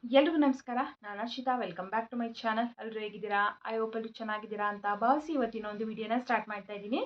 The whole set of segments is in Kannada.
ಎಲ್ರಿಗೂ ನಮಸ್ಕಾರ. ನಾನು Harshita. Welcome back to my channel. ಎಲ್ಲರೂ ಹೇಗಿದ್ದೀರಾ? ಐ ಹೋಪ್ ಎಲ್ಲರೂ ಚೆನ್ನಾಗಿದ್ದೀರಾ ಅಂತ ಭಾವಿಸಿ ಇವತ್ತಿನ ಒಂದು ವಿಡಿಯೋನ ಸ್ಟಾರ್ಟ್ ಮಾಡ್ತಾ ಇದ್ದೀನಿ.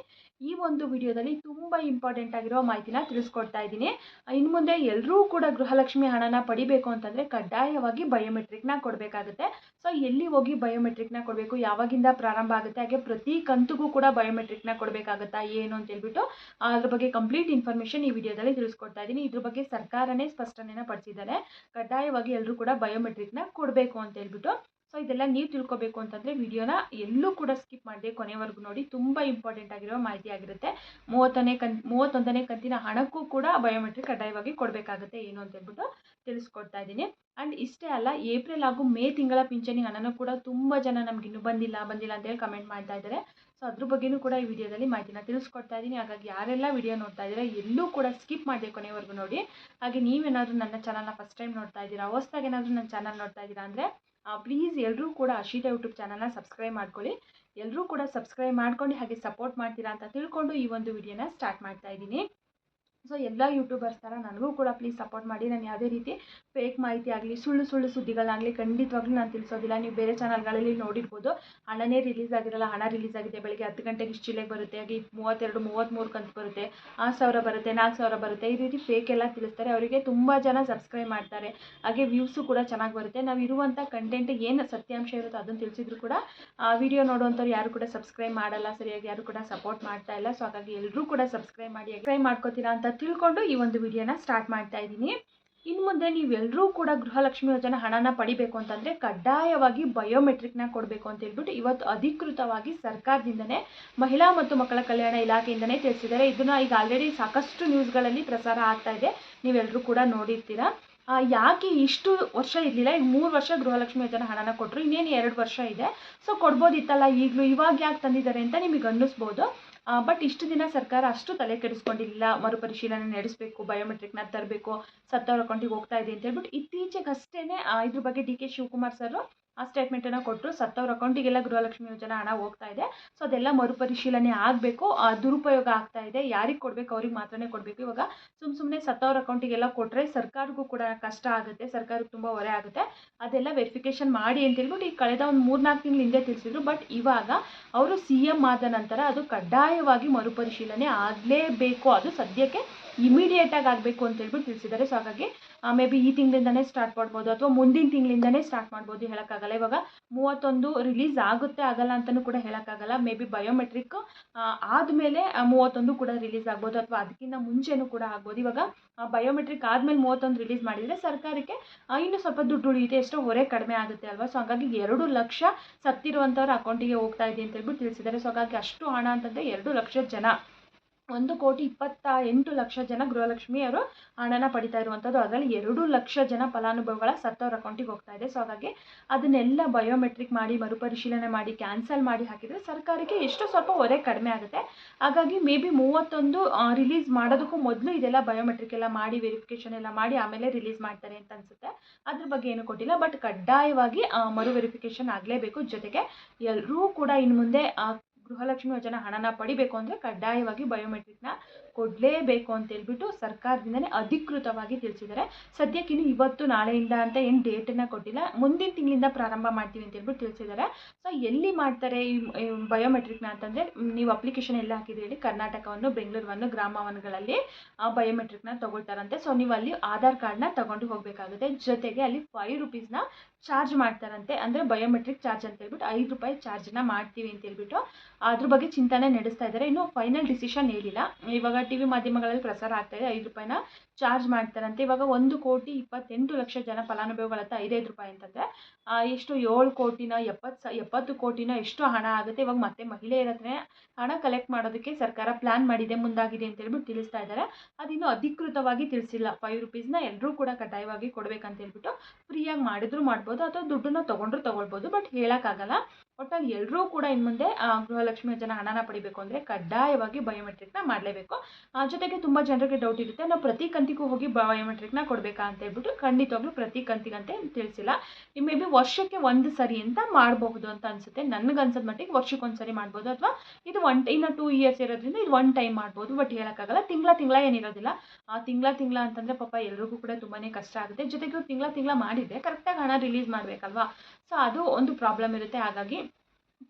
ಈ ಒಂದು ವಿಡಿಯೋದಲ್ಲಿ ತುಂಬ ಇಂಪಾರ್ಟೆಂಟ್ ಆಗಿರೋ ಮಾಹಿತಿನ ತಿಳಿಸ್ಕೊಡ್ತಾ ಇದ್ದೀನಿ. ಇನ್ನು ಮುಂದೆ ಎಲ್ಲರೂ ಕೂಡ ಗೃಹಲಕ್ಷ್ಮಿ ಹಣನ ಪಡಿಬೇಕು ಅಂತಂದರೆ ಕಡ್ಡಾಯವಾಗಿ ಬಯೋಮೆಟ್ರಿಕ್ನ ಕೊಡಬೇಕಾಗುತ್ತೆ. ಸೊ ಎಲ್ಲಿ ಹೋಗಿ ಬಯೋಮೆಟ್ರಿಕ್ನ ಕೊಡಬೇಕು, ಯಾವಾಗಿಂದ ಪ್ರಾರಂಭ ಆಗುತ್ತೆ, ಹಾಗೆ ಪ್ರತಿ ಕಂತಿಗೂ ಕೂಡ ಬಯೋಮೆಟ್ರಿಕ್ನ ಕೊಡಬೇಕಾಗುತ್ತಾ ಏನು ಅಂತ ಹೇಳ್ಬಿಟ್ಟು ಅದ್ರ ಬಗ್ಗೆ ಕಂಪ್ಲೀಟ್ ಇನ್ಫಾರ್ಮೇಷನ್ ಈ ವಿಡಿಯೋದಲ್ಲಿ ತಿಳಿಸ್ಕೊಡ್ತಾ ಇದ್ದೀನಿ. ಇದ್ರ ಬಗ್ಗೆ ಸರ್ಕಾರನೇ ಸ್ಪಷ್ಟನೆನ ಪಡಿಸಿದ್ದಾರೆ. ಕಡ್ಡಾಯವಾಗಿ ಎಲ್ಲರೂ ಕೂಡ ಬಯೋಮೆಟ್ರಿಕ್ನ ಕೊಡಬೇಕು ಅಂತ ಹೇಳ್ಬಿಟ್ಟು. ಸೊ ಇದೆಲ್ಲ ನೀವು ತಿಳ್ಕೊಬೇಕು ಅಂತಂದರೆ ವಿಡಿಯೋನ ಎಲ್ಲೂ ಕೂಡ ಸ್ಕಿಪ್ ಮಾಡದೆ ಕೊನೆವರೆಗೂ ನೋಡಿ. ತುಂಬ ಇಂಪಾರ್ಟೆಂಟ್ ಆಗಿರೋ ಮಾಹಿತಿ ಆಗಿರುತ್ತೆ. 31ನೇ ಕಂತಿನ ಹಣಕ್ಕೂ ಕೂಡ ಬಯೋಮೆಟ್ರಿಕ್ ಕಡ್ಡಾಯವಾಗಿ ಕೊಡಬೇಕಾಗುತ್ತೆ ಏನು ಅಂತ ಹೇಳ್ಬಿಟ್ಟು ತಿಳಿಸ್ಕೊಡ್ತಾ ಇದ್ದೀನಿ. ಆ್ಯಂಡ್ ಇಷ್ಟೇ ಅಲ್ಲ, ಏಪ್ರಿಲ್ ಹಾಗೂ ಮೇ ತಿಂಗಳ ಪಿಂಚಣಿ ಹಣನೂ ಕೂಡ ತುಂಬ ಜನ ನಮ್ಗೆ ಇನ್ನೂ ಬಂದಿಲ್ಲ ಅಂತೇಳಿ ಕಮೆಂಟ್ ಮಾಡ್ತಾ ಇದ್ದಾರೆ. ಸೊ ಅದ್ರ ಬಗ್ಗೆನೂ ಕೂಡ ಈ ವಿಡಿಯೋದಲ್ಲಿ ಮಾಹಿತಿನ ತಿಳಿಸ್ಕೊಡ್ತಾ ಇದ್ದೀನಿ. ಹಾಗಾಗಿ ಯಾರೆಲ್ಲ ವಿಡಿಯೋ ನೋಡ್ತಾ ಇದ್ದೀರಾ ಎಲ್ಲೂ ಕೂಡ ಸ್ಕಿಪ್ ಮಾಡದೆ ಕೊನೆವರೆಗೂ ನೋಡಿ. ಹಾಗೆ ನೀವೇನಾದರೂ ನನ್ನ ಚಾನಲ್ನ ಫಸ್ಟ್ ಟೈಮ್ ನೋಡ್ತಾ ಇದ್ದೀರಾ, ಹೊಸದಾಗಿ ಏನಾದರೂ ನನ್ನ ಚಾನಲ್ ನೋಡ್ತಾ ಇದ್ದೀರಾ ಅಂದರೆ ಪ್ಲೀಸ್ ಎಲ್ಲರೂ ಕೂಡ ಹರ್ಷಿತಾ ಯೂಟ್ಯೂಬ್ ಚಾನಲ್ನ ಸಬ್ಸ್ಕ್ರೈಬ್ ಮಾಡ್ಕೊಳ್ಳಿ. ಎಲ್ಲರೂ ಕೂಡ ಸಬ್ಸ್ಕ್ರೈಬ್ ಮಾಡ್ಕೊಂಡು ಹಾಗೆ ಸಪೋರ್ಟ್ ಮಾಡ್ತೀರಾ ಅಂತ ತಿಳ್ಕೊಂಡು ಈ ಒಂದು ವಿಡಿಯೋನ ಸ್ಟಾರ್ಟ್ ಮಾಡ್ತಾ ಇದ್ದೀನಿ. ಸೊ ಎಲ್ಲ ಯೂಟ್ಯೂಬರ್ಸ್ ಥರ ನನಗೂ ಕೂಡ ಪ್ಲೀಸ್ ಸಪೋರ್ಟ್ ಮಾಡಿ. ನಾನು ಯಾವುದೇ ರೀತಿ ಫೇಕ್ ಮಾಹಿತಿ ಆಗಲಿ ಸುಳ್ಳು ಸುದ್ದಿಗಳನ್ನಾಗಲಿ ಖಂಡಿತವಾಗ್ಲೂ ನಾನು ತಿಳಿಸೋದಿಲ್ಲ. ನೀವು ಬೇರೆ ಚಾನಲ್ಗಳಲ್ಲಿ ನೋಡಿರ್ಬೋದು, ಹಣನೇ ರಿಲೀಸ್ ಆಗಿರಲ್ಲ, ಹಣ ರಿಲೀಸ್ ಆಗಿದೆ ಬೆಳಗ್ಗೆ 10 ಗಂಟೆಗೆ ಇಷ್ಟು ಜಿಲ್ಲೆಗೆ ಬರುತ್ತೆ, ಹಾಗೆ 32 33 ಕಂತು ಬರುತ್ತೆ, 6,000 ಬರುತ್ತೆ, 4,000 ಬರುತ್ತೆ, ಈ ರೀತಿ ಫೇಕ್ ಎಲ್ಲ ತಿಳಿಸ್ತಾರೆ. ಅವರಿಗೆ ತುಂಬ ಜನ ಸಬ್ಸ್ಕ್ರೈಬ್ ಮಾಡ್ತಾರೆ, ಹಾಗೆ ವ್ಯೂಸು ಕೂಡ ಚೆನ್ನಾಗಿ ಬರುತ್ತೆ. ನಾವು ಇರುವಂಥ ಕಂಟೆಂಟ್ ಏನು ಸತ್ಯಾಂಶ ಇರುತ್ತೋ ಅದನ್ನು ತಿಳಿಸಿದ್ರು ಕೂಡ ವಿಡಿಯೋ ನೋಡುವಂಥವ್ರು ಯಾರು ಕೂಡ ಸಬ್ಸ್ಕ್ರೈಬ್ ಮಾಡಲ್ಲ, ಸರಿಯಾಗಿ ಯಾರು ಕೂಡ ಸಪೋರ್ಟ್ ಮಾಡ್ತಾ ಇಲ್ಲ. ಸೊ ಹಾಗಾಗಿ ಎಲ್ಲರೂ ಕೂಡ ಸಬ್ಸ್ಕ್ರೈಬ್ ಮಾಡ್ಕೋತೀರಾ ಅಂತ ತಿಳ್ಕೊಂಡು ಈ ಒಂದು ವಿಡಿಯೋನ ಸ್ಟಾರ್ಟ್ ಮಾಡ್ತಾ ಇದ್ದೀನಿ. ಇನ್ನು ಮುಂದೆ ನೀವೆಲ್ಲರೂ ಕೂಡ ಗೃಹಲಕ್ಷ್ಮಿ ಯೋಜನೆ ಹಣನ ಪಡಿಬೇಕು ಅಂತಂದರೆ ಕಡ್ಡಾಯವಾಗಿ ಬಯೋಮೆಟ್ರಿಕ್ನ ಕೊಡಬೇಕು ಅಂತ ಹೇಳ್ಬಿಟ್ಟು ಇವತ್ತು ಅಧಿಕೃತವಾಗಿ ಸರ್ಕಾರದಿಂದನೇ ಮಹಿಳಾ ಮತ್ತು ಮಕ್ಕಳ ಕಲ್ಯಾಣ ಇಲಾಖೆಯಿಂದನೇ ತಿಳಿಸಿದ್ದಾರೆ. ಇದನ್ನು ಈಗ ಆಲ್ರೆಡಿ ಸಾಕಷ್ಟು ನ್ಯೂಸ್ಗಳಲ್ಲಿ ಪ್ರಸಾರ ಆಗ್ತಾ ಇದೆ, ನೀವೆಲ್ಲರೂ ಕೂಡ ನೋಡಿರ್ತೀರಾ. ಯಾಕೆ ಇಷ್ಟು ವರ್ಷ ಇರಲಿಲ್ಲ, ಈಗ 3 ವರ್ಷ ಗೃಹಲಕ್ಷ್ಮಿ ಯೋಜನೆ ಹಣನ ಕೊಟ್ಟರು, ಇನ್ನೇನು 2 ವರ್ಷ ಇದೆ. ಸೊ ಕೊಡ್ಬೋದಿತ್ತಲ್ಲ ಈಗಲೂ, ಇವಾಗ ಯಾಕೆ ತಂದಿದ್ದಾರೆ ಅಂತ ನಿಮಗೆ ಅನ್ನಿಸ್ಬೋದು. ಬಟ್ ಇಷ್ಟು ದಿನ ಸರ್ಕಾರ ಅಷ್ಟು ತಲೆ ಕೆಡಿಸ್ಕೊಂಡಿಲ್ಲ. ಮರುಪರಿಶೀಲನೆ ನಡೆಸಬೇಕು, ಬಯೋಮೆಟ್ರಿಕ್ನ ತರಬೇಕು, ಸತ್ತವರ ಅಕೌಂಟಿಗೆ ಹೋಗ್ತಾ ಇದೆ ಅಂತ ಹೇಳ್ಬಿಟ್ಟು ಇತ್ತೀಚೆಗಷ್ಟೇ ಇದ್ರ ಬಗ್ಗೆ ಡಿ ಕೆ ಶಿವಕುಮಾರ್ ಸರ್ ಆ ಸ್ಟೇಟ್ಮೆಂಟನ್ನು ಕೊಟ್ಟರು. ಸತ್ತವರ ಅಕೌಂಟಿಗೆಲ್ಲ ಗೃಹಲಕ್ಷ್ಮಿ ಯೋಜನೆ ಹಣ ಹೋಗ್ತಾ ಇದೆ, ಸೊ ಅದೆಲ್ಲ ಮರುಪರಿಶೀಲನೆ ಆಗಬೇಕು. ದುರುಪಯೋಗ ಆಗ್ತಾ ಇದೆ, ಯಾರಿಗೆ ಕೊಡಬೇಕು ಅವ್ರಿಗೆ ಮಾತ್ರನೇ ಕೊಡಬೇಕು. ಇವಾಗ ಸುಮ್ಮನೆ ಸತ್ತವರ ಅಕೌಂಟಿಗೆಲ್ಲ ಕೊಟ್ಟರೆ ಸರ್ಕಾರಕ್ಕೂ ಕೂಡ ಕಷ್ಟ ಆಗುತ್ತೆ, ಸರ್ಕಾರಕ್ಕೆ ತುಂಬ ಹೊರೆ ಆಗುತ್ತೆ. ಅದೆಲ್ಲ ವೆರಿಫಿಕೇಷನ್ ಮಾಡಿ ಅಂತ ಹೇಳ್ಬಿಟ್ಟು ಈಗ ಕಳೆದ ಒಂದು 3-4 ತಿಂಗಳ ಹಿಂದೆ ತಿಳಿಸಿದ್ರು. ಬಟ್ ಇವಾಗ ಅವರು CM ಆದ ನಂತರ ಅದು ಕಡ್ಡಾಯವಾಗಿ ಮರುಪರಿಶೀಲನೆ ಆಗಲೇಬೇಕು, ಅದು ಸದ್ಯಕ್ಕೆ ಇಮಿಡಿಯೇಟಾಗಿ ಆಗಬೇಕು ಅಂತ ಹೇಳ್ಬಿಟ್ಟು ತಿಳಿಸಿದ್ದಾರೆ. ಸೊ ಹಾಗಾಗಿ ಮೇ ಬಿ ಈ ತಿಂಗಳಿಂದನೇ ಸ್ಟಾರ್ಟ್ ಮಾಡ್ಬೋದು ಅಥವಾ ಮುಂದಿನ ತಿಂಗಳಿಂದನೇ ಸ್ಟಾರ್ಟ್ ಮಾಡ್ಬೋದು, ಹೇಳೋಕ್ಕಾಗಲ್ಲ. ಇವಾಗ 31 ರಿಲೀಸ್ ಆಗುತ್ತೆ ಆಗಲ್ಲ ಅಂತಲೂ ಕೂಡ ಹೇಳೋಕ್ಕಾಗಲ್ಲ. ಮೇ ಬಿ ಬಯೋಮೆಟ್ರಿಕ್ ಆದಮೇಲೆ 31 ಕೂಡ ರಿಲೀಸ್ ಆಗ್ಬೋದು ಅಥವಾ ಅದಕ್ಕಿಂತ ಮುಂಚೆನೂ ಕೂಡ ಆಗ್ಬೋದು. ಇವಾಗ ಬಯೋಮೆಟ್ರಿಕ್ ಆದಮೇಲೆ 31 ರಿಲೀಸ್ ಮಾಡಿದರೆ ಸರ್ಕಾರಕ್ಕೆ ಇನ್ನೂ ಸ್ವಲ್ಪ ದುಡ್ಡು ಉಳಿಯುತ್ತೆ, ಎಷ್ಟೋ ಹೊರೆ ಕಡಿಮೆ ಆಗುತ್ತೆ ಅಲ್ವಾ. ಸೊ ಹಾಗಾಗಿ 2 ಲಕ್ಷ ಸತ್ತಿರುವಂಥವ್ರ ಅಕೌಂಟಿಗೆ ಹೋಗ್ತಾ ಇದೆ ಅಂತ ಹೇಳ್ಬಿಟ್ಟು ತಿಳಿಸಿದ್ದಾರೆ. ಸೊ ಹಾಗಾಗಿ ಅಷ್ಟು ಹಣ ಅಂತಂದರೆ 2 ಲಕ್ಷ ಜನ, 1,28,00,000 ಜನ ಗೃಹಲಕ್ಷ್ಮಿಯವರು ಹಣನ ಪಡಿತಾ ಇರುವಂಥದ್ದು. ಅದರಲ್ಲಿ 2 ಲಕ್ಷ ಜನ ಫಲಾನುಭವಿಗಳ ಸತ್ತವರ ಅಕೌಂಟಿಗೆ ಹೋಗ್ತಾ ಇದೆ. ಸೊ ಹಾಗಾಗಿ ಅದನ್ನೆಲ್ಲ ಬಯೋಮೆಟ್ರಿಕ್ ಮಾಡಿ ಮರುಪರಿಶೀಲನೆ ಮಾಡಿ ಕ್ಯಾನ್ಸಲ್ ಮಾಡಿ ಹಾಕಿದರೆ ಸರ್ಕಾರಕ್ಕೆ ಎಷ್ಟು ಸ್ವಲ್ಪ ಹೊರೆ ಕಡಿಮೆ ಆಗುತ್ತೆ. ಹಾಗಾಗಿ ಮೇ ಬಿ 31 ರಿಲೀಸ್ ಮಾಡೋದಕ್ಕೂ ಮೊದಲು ಇದೆಲ್ಲ ಬಯೋಮೆಟ್ರಿಕ್ ಎಲ್ಲ ಮಾಡಿ ವೆರಿಫಿಕೇಷನ್ ಎಲ್ಲ ಮಾಡಿ ಆಮೇಲೆ ರಿಲೀಸ್ ಮಾಡ್ತಾರೆ ಅಂತ ಅನಿಸುತ್ತೆ. ಅದ್ರ ಬಗ್ಗೆ ಏನು ಕೊಟ್ಟಿಲ್ಲ, ಬಟ್ ಕಡ್ಡಾಯವಾಗಿ ಮರು ವೆರಿಫಿಕೇಷನ್ ಆಗಲೇಬೇಕು. ಜೊತೆಗೆ ಎಲ್ಲರೂ ಕೂಡ ಇನ್ನು ಮುಂದೆ ಗೃಹಲಕ್ಷ್ಮಿ ಯೋಜನೆ ಹಣನ ಪಡಿಬೇಕು ಅಂದರೆ ಕಡ್ಡಾಯವಾಗಿ ಬಯೋಮೆಟ್ರಿಕ್ನ ಕೊಡಲೇಬೇಕು ಅಂತ ಹೇಳ್ಬಿಟ್ಟು ಸರ್ಕಾರದಿಂದನೇ ಅಧಿಕೃತವಾಗಿ ತಿಳಿಸಿದ್ದಾರೆ. ಸದ್ಯಕ್ಕೆ ಇನ್ನು ಇವತ್ತು ನಾಳೆಯಿಂದ ಅಂತ ಏನು ಡೇಟನ್ನು ಕೊಟ್ಟಿಲ್ಲ, ಮುಂದಿನ ತಿಂಗಳಿಂದ ಪ್ರಾರಂಭ ಮಾಡ್ತೀವಿ ಅಂತ ಹೇಳ್ಬಿಟ್ಟು ತಿಳಿಸಿದ್ದಾರೆ. ಸೊ ಎಲ್ಲಿ ಮಾಡ್ತಾರೆ ಈ ಬಯೋಮೆಟ್ರಿಕ್ನ ಅಂತಂದರೆ, ನೀವು ಅಪ್ಲಿಕೇಶನ್ ಎಲ್ಲ ಹಾಕಿದ್ರೆ ಹೇಳಿ, ಕರ್ನಾಟಕವನ್ನು, ಬೆಂಗಳೂರನ್ನು, ಗ್ರಾಮವನಗಳಲ್ಲಿ ಬಯೋಮೆಟ್ರಿಕ್ನ ತೊಗೊಳ್ತಾರಂತೆ. ಸೊ ನೀವು ಅಲ್ಲಿ ಆಧಾರ್ ಕಾರ್ಡ್ನ ತೊಗೊಂಡು ಹೋಗಬೇಕಾಗುತ್ತೆ. ಜೊತೆಗೆ ಅಲ್ಲಿ 5 ರೂಪೀಸ್ನ ಚಾರ್ಜ್ ಮಾಡ್ತಾರಂತೆ, ಅಂದರೆ ಬಯೋಮೆಟ್ರಿಕ್ ಚಾರ್ಜ್ ಅಂತ ಹೇಳ್ಬಿಟ್ಟು 5 ರೂಪಾಯಿ ಚಾರ್ಜನ್ನ ಮಾಡ್ತೀವಿ ಅಂತ ಹೇಳ್ಬಿಟ್ಟು ಅದ್ರ ಬಗ್ಗೆ ಚಿಂತನೆ ನಡೆಸ್ತಾ ಇದ್ದಾರೆ. ಇನ್ನೂ ಫೈನಲ್ ಡಿಸಿಷನ್ ಹೇಳಿಲ್ಲ. ಇವಾಗ TV ಮಾಧ್ಯಮಗಳಲ್ಲಿ ಪ್ರಸಾರ ಆಗ್ತಾ ಇದೆ 5 ರೂಪಾಯಿನ ಚಾರ್ಜ್ ಮಾಡ್ತಾರಂತೆ. ಇವಾಗ 1,28,00,000 ಜನ ಫಲಾನುಭವಿಗಳ ಹತ್ರ 5 ರೂಪಾಯಿ ಅಂತಂದರೆ ಎಷ್ಟು 7 ಕೋಟಿನ 70 ಕೋಟಿನ ಎಷ್ಟು ಹಣ ಆಗುತ್ತೆ. ಇವಾಗ ಮತ್ತೆ ಮಹಿಳೆಯರ ಹತ್ರ ಹಣ ಕಲೆಕ್ಟ್ ಮಾಡೋದಕ್ಕೆ ಸರ್ಕಾರ ಪ್ಲಾನ್ ಮಾಡಿದೆ, ಮುಂದಾಗಿದೆ ಅಂತ ಹೇಳ್ಬಿಟ್ಟು ತಿಳಿಸ್ತಾ ಇದ್ದಾರೆ. ಅದಿನ್ನೂ ಅಧಿಕೃತವಾಗಿ ತಿಳಿಸಿಲ್ಲ. 5 ರೂಪೀಸ್ನ ಎಲ್ಲರೂ ಕೂಡ ಕಡ್ಡಾಯವಾಗಿ ಕೊಡಬೇಕಂತ ಹೇಳ್ಬಿಟ್ಟು ಫ್ರೀಯಾಗಿ ಮಾಡಿದ್ರು ಮಾಡ್ಬೋದು ಅಥವಾ ದುಡ್ಡನ್ನು ತೊಗೊಳ್ಬೋದು, ಬಟ್ ಹೇಳೋಕ್ಕಾಗಲ್ಲ. ಒಟ್ಟಲ್ಲಿ ಎಲ್ಲರೂ ಕೂಡ ಇನ್ನು ಮುಂದೆ ಗೃಹಲಕ್ಷ್ಮಿ ಯೋಜನೆ ಹಣನ ಪಡಿಬೇಕು ಅಂದರೆ ಕಡ್ಡಾಯವಾಗಿ ಬಯೋಮೆಟ್ರಿಕ್ನ ಮಾಡಲೇಬೇಕು. ಜೊತೆಗೆ ತುಂಬ ಜನರಿಗೆ ಡೌಟ್ ಇರುತ್ತೆ, ನಾವು ಪ್ರತಿ ಕಂತಿಗೂ ಹೋಗಿ ಬಯೋಮೆಟ್ರಿಕ್ನ ಕೊಡಬೇಕಾ ಅಂತ ಹೇಳ್ಬಿಟ್ಟು ಖಂಡಿತವಾಗ್ಲೂ ಪ್ರತಿ ಕಂತಿಗಂತೆ ತಿಳಿಸಿಲ್ಲ. ಮೇ ಬಿ ವರ್ಷಕ್ಕೆ ಒಂದು ಸರಿ ಅಂತ ಮಾಡಬಹುದು ಅಂತ ಅನಿಸುತ್ತೆ. ನನಗೆ ಅನ್ಸೋದ ಮಟ್ಟಿಗೆ ವರ್ಷಕ್ಕೆ ಒಂದು ಸರಿ ಮಾಡ್ಬೋದು, ಅಥವಾ ಇದು ಇನ್ನು 2 ಇಯರ್ಸ್ ಇರೋದ್ರಿಂದ ಇದು ಒನ್ ಟೈಮ್ ಮಾಡ್ಬೋದು. ಬಟ್ ಹೇಳೋಕ್ಕಾಗಲ್ಲ. ತಿಂಗಳ ಏನಿರೋದಿಲ್ಲ. ತಿಂಗಳ ಅಂತಂದರೆ ಪಾಪ ಎಲ್ರಿಗೂ ಕೂಡ ತುಂಬಾ ಕಷ್ಟ ಆಗುತ್ತೆ. ಜೊತೆಗೆ ತಿಂಗಳ ಮಾಡಿದರೆ ಕರೆಕ್ಟಾಗಿ ಹಣ ರಿಲೀಸ್ ಮಾಡಬೇಕಲ್ವಾ. ಸೊ ಅದು ಒಂದು ಪ್ರಾಬ್ಲಮ್ ಇರುತ್ತೆ. ಹಾಗಾಗಿ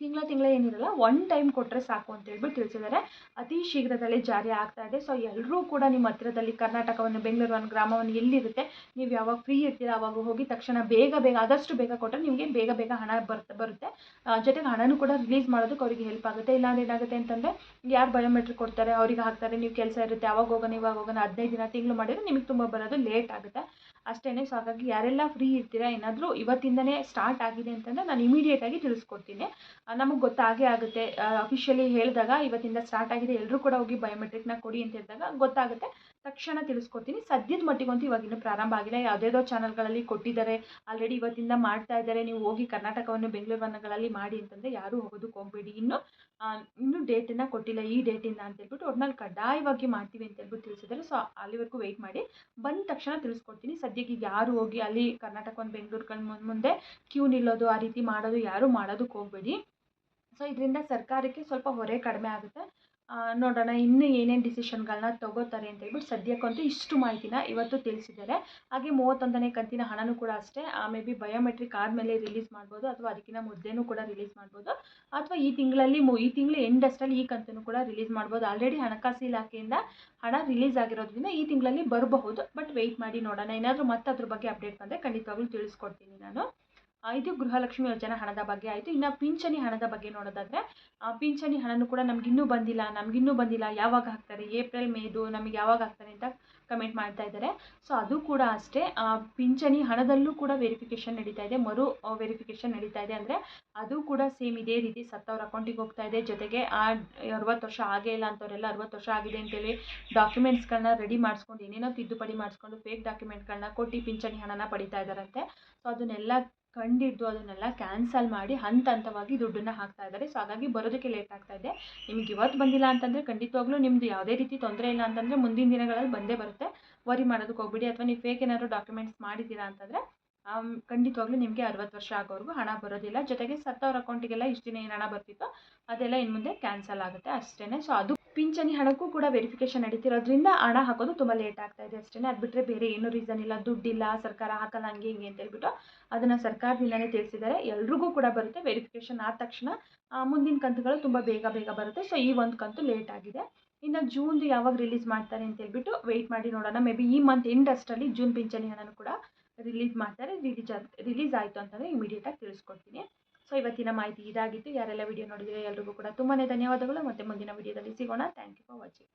ತಿಂಗಳ ಏನಿರಲ್ಲ, ಒನ್ ಟೈಮ್ ಕೊಟ್ಟರೆ ಸಾಕು ಅಂತ ಹೇಳ್ಬಿಟ್ಟು ತಿಳಿಸಿದ್ದಾರೆ. ಅತಿ ಶೀಘ್ರದಲ್ಲೇ ಜಾರಿ ಆಗ್ತಾ ಇದೆ. ಸೊ ಎಲ್ಲರೂ ಕೂಡ ನಿಮ್ಮ ಹತ್ತಿರದಲ್ಲಿ ಕರ್ನಾಟಕವನ್ನು, ಬೆಂಗಳೂರನ್ನು, ಗ್ರಾಮವನ್ನು ಎಲ್ಲಿರುತ್ತೆ ನೀವು ಯಾವಾಗ ಫ್ರೀ ಇರ್ತೀರ ಅವಾಗ ಹೋಗಿ ತಕ್ಷಣ ಬೇಗ ಆದಷ್ಟು ಬೇಗ ಕೊಟ್ಟರೆ ನಿಮಗೆ ಬೇಗ ಹಣ ಬರುತ್ತೆ. ಜೊತೆಗೆ ಹಣನೂ ಕೂಡ ರಿಲೀಸ್ ಮಾಡೋದಕ್ಕೆ ಅವರಿಗೆ ಹೆಲ್ಪ್ ಆಗುತ್ತೆ. ಇಲ್ಲಾಂದ್ರೆ ಏನಾಗುತ್ತೆ ಅಂತಂದರೆ ಯಾರು ಬಯೋಮೆಟ್ರಿಕ್ ಕೊಡ್ತಾರೆ ಅವ್ರಿಗೆ ಹಾಕ್ತಾರೆ, ನೀವು ಕೆಲಸ ಇರುತ್ತೆ ಅವಾಗ ಹೋಗೋಣ ಇವಾಗ ಹೋಗೋಣ 15 ದಿನ ತಿಂಗಳು ಮಾಡಿದರೆ ನಿಮಗೆ ತುಂಬ ಬರೋದು ಲೇಟ್ ಆಗುತ್ತೆ ಅಷ್ಟೇ. ಸೊ ಹಾಗಾಗಿ ಯಾರೆಲ್ಲ ಫ್ರೀ ಇರ್ತೀರಾ, ಏನಾದರೂ ಇವತ್ತಿಂದನೇ ಸ್ಟಾರ್ಟ್ ಆಗಿದೆ ಅಂತಂದರೆ ನಾನು ಇಮಿಡಿಯೇಟಾಗಿ ತಿಳಿಸ್ಕೊಡ್ತೀನಿ. ನಮಗೆ ಗೊತ್ತಾಗೇ ಆಗುತ್ತೆ. ಅಫಿಷಿಯಲಿ ಹೇಳಿದಾಗ ಇವತ್ತಿಂದ ಸ್ಟಾರ್ಟ್ ಆಗಿದೆ, ಎಲ್ಲರೂ ಕೂಡ ಹೋಗಿ ಬಯೋಮೆಟ್ರಿಕ್ನ ಕೊಡಿ ಅಂತ ಹೇಳಿದಾಗ ಗೊತ್ತಾಗುತ್ತೆ. ತಕ್ಷಣ ತಿಳಿಸ್ಕೊಡ್ತೀನಿ. ಸದ್ಯದ ಮಟ್ಟಿಗಂತೂ ಇವಾಗ ಇನ್ನೂ ಪ್ರಾರಂಭ ಆಗಿಲ್ಲ. ಯಾವುದೇದೋ ಚಾನಲ್ಗಳಲ್ಲಿ ಕೊಟ್ಟಿದ್ದಾರೆ, ಆಲ್ರೆಡಿ ಇವತ್ತಿಂದ ಮಾಡ್ತಾ ಇದ್ದಾರೆ, ನೀವು ಹೋಗಿ ಕರ್ನಾಟಕವನ್ನು, ಬೆಂಗಳೂರುಗಳಲ್ಲಿ ಮಾಡಿ ಅಂತಂದರೆ ಯಾರೂ ಹೋಗೋದಕ್ಕೆ ಹೋಗಬೇಡಿ. ಇನ್ನೂ ಡೇಟನ್ನು ಕೊಟ್ಟಿಲ್ಲ, ಈ ಡೇಟಿಂದ ಅಂತ ಹೇಳ್ಬಿಟ್ಟು ಒಟ್ನಲ್ಲಿ ಕಡ್ಡಾಯವಾಗಿ ಮಾಡ್ತೀವಿ ಅಂತ ಹೇಳ್ಬಿಟ್ಟು ತಿಳಿಸಿದ್ದಾರೆ. ಸೊ ಅಲ್ಲಿವರೆಗೂ ವೆಯ್ಟ್ ಮಾಡಿ, ಬಂದ ತಕ್ಷಣ ತಿಳಿಸ್ಕೊಡ್ತೀನಿ. ಸದ್ಯಕ್ಕೆ ಯಾರು ಹೋಗಿ ಅಲ್ಲಿ ಕರ್ನಾಟಕವನ್ನು, ಬೆಂಗಳೂರುಗಳ ಮುಂದೆ ಕ್ಯೂ ನಿಲ್ಲೋದು ಆ ರೀತಿ ಮಾಡೋದು ಯಾರೂ ಮಾಡೋದಕ್ಕೆ ಹೋಗಬೇಡಿ. ಸೊ ಇದರಿಂದ ಸರ್ಕಾರಕ್ಕೆ ಸ್ವಲ್ಪ ಹೊರೆ ಕಡಿಮೆ ಆಗುತ್ತೆ. ನೋಡೋಣ ಇನ್ನೂ ಏನೇನು ಡಿಸಿಷನ್ಗಳನ್ನ ತಗೋತಾರೆ ಅಂತ ಹೇಳ್ಬಿಟ್ಟು. ಸದ್ಯಕ್ಕಂತೂ ಇಷ್ಟು ಮಾಹಿತಿನ ಇವತ್ತು ತಿಳಿಸಿದ್ದಾರೆ. ಹಾಗೆ 31ನೇ ಕಂತಿನ ಹಣನೂ ಕೂಡ ಅಷ್ಟೇ ಮೇ ಬಿ ಬಯೋಮೆಟ್ರಿಕ್ ಆದಮೇಲೆ ರಿಲೀಸ್ ಮಾಡ್ಬೋದು, ಅಥವಾ ಅದಕ್ಕಿಂತ ಮೊದಲೇನೂ ಕೂಡ ರಿಲೀಸ್ ಮಾಡ್ಬೋದು, ಅಥವಾ ಈ ತಿಂಗಳು ಎಂಡ್ ಅಷ್ಟರಲ್ಲಿ ಈ ಕಂತನ್ನು ಕೂಡ ರಿಲೀಸ್ ಮಾಡ್ಬೋದು. ಆಲ್ರೆಡಿ ಹಣಕಾಸು ಇಲಾಖೆಯಿಂದ ಹಣ ರಿಲೀಸ್ ಆಗಿರೋದ್ರಿಂದ ಈ ತಿಂಗಳಲ್ಲಿ ಬರಬಹುದು. ಬಟ್ ವೆಯ್ಟ್ ಮಾಡಿ ನೋಡೋಣ. ಏನಾದರೂ ಮತ್ತೆ ಅದ್ರ ಬಗ್ಗೆ ಅಪ್ಡೇಟ್ ಬಂದರೆ ಖಂಡಿತವಾಗ್ಲೂ ತಿಳಿಸ್ಕೊಡ್ತೀನಿ ನಾನು. ಇದು ಗೃಹಲಕ್ಷ್ಮಿ ಯೋಜನಾ ಹಣದ ಬಗ್ಗೆ ಆಯಿತು. ಇನ್ನು ಪಿಂಚಣಿ ಹಣದ ಬಗ್ಗೆ ನೋಡೋದಾದರೆ, ಪಿಂಚಣಿ ಹಣನೂ ಕೂಡ ನಮಗಿನ್ನೂ ಬಂದಿಲ್ಲ, ಯಾವಾಗ ಹಾಕ್ತಾರೆ, ಏಪ್ರಿಲ್ ಮೇದು ನಮಗೆ ಯಾವಾಗ ಹಾಕ್ತಾರೆ ಅಂತ ಕಮೆಂಟ್ ಮಾಡ್ತಾ ಇದ್ದಾರೆ. ಸೊ ಅದು ಕೂಡ ಅಷ್ಟೇ, ಪಿಂಚಣಿ ಹಣದಲ್ಲೂ ಕೂಡ ವೆರಿಫಿಕೇಷನ್ ನಡೀತಾ ಇದೆ, ಮರು ವೆರಿಫಿಕೇಷನ್ ನಡೀತಾ ಇದೆ. ಅಂದರೆ ಅದು ಕೂಡ ಸೇಮ್ ಇದೇ ರೀತಿ ಸತ್ತವ್ರ ಅಕೌಂಟಿಗೆ ಹೋಗ್ತಾ ಇದೆ. ಜೊತೆಗೆ 60 ವರ್ಷ ಆಗೇ ಇಲ್ಲ ಅಂತವರೆಲ್ಲ 60 ವರ್ಷ ಆಗಿದೆ ಅಂತೇಳಿ ಡಾಕ್ಯುಮೆಂಟ್ಸ್ಗಳನ್ನ ರೆಡಿ ಮಾಡಿಸ್ಕೊಂಡು ಏನೇನೋ ತಿದ್ದುಪಡಿ ಮಾಡಿಸ್ಕೊಂಡು ಫೇಕ್ ಡಾಕ್ಯುಮೆಂಟ್ಗಳನ್ನ ಕೊಟ್ಟು ಪಿಂಚಣಿ ಹಣನ ಪಡಿತಾ ಇದ್ದಾರಂತೆ. ಸೊ ಅದನ್ನೆಲ್ಲ ಕಂಡಿದ್ದು ಅದನ್ನೆಲ್ಲ ಕ್ಯಾನ್ಸಲ್ ಮಾಡಿ ಹಂತವಾಗಿ ದುಡ್ಡನ್ನು ಹಾಕ್ತಾ ಇದ್ದಾರೆ. ಸೊ ಹಾಗಾಗಿ ಬರೋದಕ್ಕೆ ಲೇಟ್ ಆಗ್ತಾ ಇದೆ. ನಿಮಗೆ ಇವತ್ತು ಬಂದಿಲ್ಲ ಅಂತಂದರೆ ಖಂಡಿತವಾಗ್ಲೂ ನಿಮ್ಮದು ಯಾವುದೇ ರೀತಿ ತೊಂದರೆ ಇಲ್ಲ ಅಂತಂದರೆ ಮುಂದಿನ ದಿನಗಳಲ್ಲಿ ಬಂದೇ ಬರುತ್ತೆ. ವರಿ ಮಾಡೋದಕ್ಕೆ ಹೋಗ್ಬಿಡಿ. ಅಥವಾ ನೀವು ಫೇಕ್ ಏನಾದರೂ ಡಾಕ್ಯುಮೆಂಟ್ಸ್ ಮಾಡಿದ್ದೀರಾ ಅಂತಂದರೆ ಖಂಡಿತವಾಗ್ಲೂ ನಿಮಗೆ 60 ವರ್ಷ ಆಗೋವರೆಗೂ ಹಣ ಬರೋದಿಲ್ಲ. ಜೊತೆಗೆ ಸತ್ತವ್ರ ಅಕೌಂಟಿಗೆಲ್ಲ ಇಷ್ಟು ದಿನ ಏನು ಹಣ ಬರ್ತಿತ್ತೋ ಅದೆಲ್ಲ ಇನ್ನು ಮುಂದೆ ಕ್ಯಾನ್ಸಲ್ ಆಗುತ್ತೆ ಅಷ್ಟೇ. ಸೊ ಅದು ಪಿಂಚಣಿ ಹಣಕ್ಕೂ ಕೂಡ ವೆರಿಫಿಕೇಷನ್ ನಡೀತಿರೋದ್ರಿಂದ ಹಣ ಹಾಕೋದು ತುಂಬ ಲೇಟ್ ಆಗ್ತಾ ಇದೆ ಅಷ್ಟೇ. ಅದು ಬಿಟ್ಟರೆ ಬೇರೆ ಏನೂ ರೀಸನ್ ಇಲ್ಲ. ದುಡ್ಡಿಲ್ಲ, ಸರ್ಕಾರ ಹಾಕಲ್ಲ, ಹಂಗೆ ಹಿಂಗೆ ಅಂತ ಹೇಳ್ಬಿಟ್ಟು ಅದನ್ನು ಸರ್ಕಾರದಿಂದಲೇ ತಿಳಿಸಿದ್ದಾರೆ. ಎಲ್ರಿಗೂ ಕೂಡ ಬರುತ್ತೆ. ವೆರಿಫಿಕೇಷನ್ ಆದ ತಕ್ಷಣ ಮುಂದಿನ ಕಂತುಗಳು ತುಂಬ ಬೇಗ ಬರುತ್ತೆ. ಸೊ ಈ ಒಂದು ಕಂತು ಲೇಟ್ ಆಗಿದೆ. ಇನ್ನು ಜೂನ್ದು ಯಾವಾಗ ರಿಲೀಸ್ ಮಾಡ್ತಾರೆ ಅಂತ ಹೇಳ್ಬಿಟ್ಟು ವೆಯ್ಟ್ ಮಾಡಿ ನೋಡೋಣ. ಮೇ ಬಿ ಈ ಮಂತ್ ಎಂಡ್ ಅಷ್ಟರಲ್ಲಿ ಜೂನ್ ಪಿಂಚಣಿ ಹಣನೂ ಕೂಡ ರಿಲೀಸ್ ಮಾಡ್ತಾರೆ. ರಿಲೀಸ್ ಆಯಿತು ಅಂತಂದರೆ ಇಮಿಡಿಯೇಟಾಗಿ ತಿಳಿಸ್ಕೊಡ್ತೀನಿ. ಸೊ ಇವತ್ತಿನ ಮಾಹಿತಿ ಇದಾಗಿತ್ತು. ಯಾರೆಲ್ಲ ವಿಡಿಯೋ ನೋಡಿದರೆ ಎಲ್ರಿಗೂ ಕೂಡ ತುಂಬಾ ಧನ್ಯವಾದಗಳು. ಮತ್ತು ಮುಂದಿನ ವಿಡಿಯೋದಲ್ಲಿ ಸಿಗೋಣ. Thank you for watching.